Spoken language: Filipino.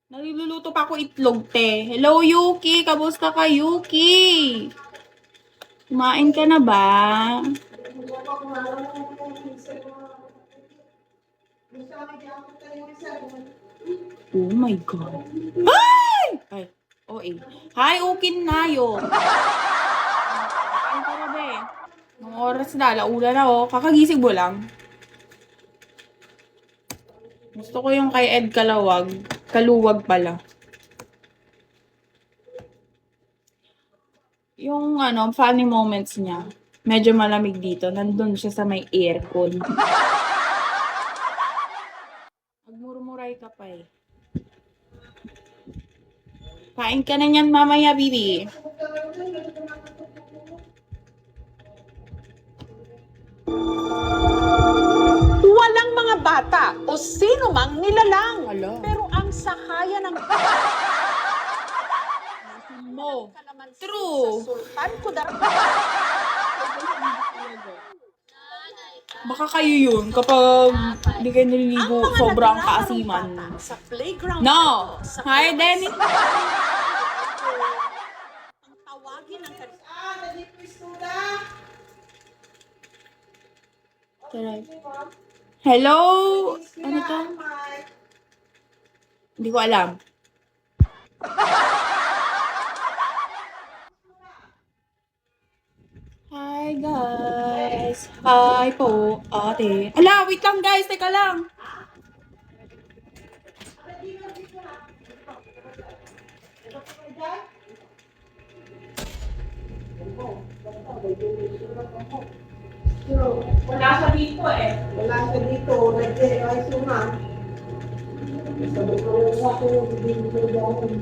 Naliluluto pa ako itlog, te. Hello, Yuki. Kamusta ka, Yuki? Kumain ka na ba? Oh my God. Ay! Ay, oh eh. Hi, Ukin na yo. Kain ka na ba eh? Anong oras na? Alauna na oh. Kakagising mo lang. Gusto ko yung kay Ed Kalawag. Kaluwag pala. Yung funny moments niya. Medyo malamig dito. Nandun siya sa may aircon. Magmurmuray ka pa eh. Kain ka na niyan mamaya, Bibi. Walang mga bata o sino mang nilalang. Hala. Pero ang sakayan ng Mo. kalamansi True. sa Sultan Kudarat. Baka kayo yun kapag hindi kayo naliligo, Ang mga sobrang naglalaro kaasiman. bata sa playground No! na ito, sa Hi, kalamansi. Denny! Ang tawagin ng Hello? Ano to? Hindi ko alam. Hi, guys! Hi po, ate. Ala, wait lang, guys! Teka lang! Wala sa dito eh. Wala siya dito, nag-ay suman. Sabi ko lang ako, hindi ko dahil.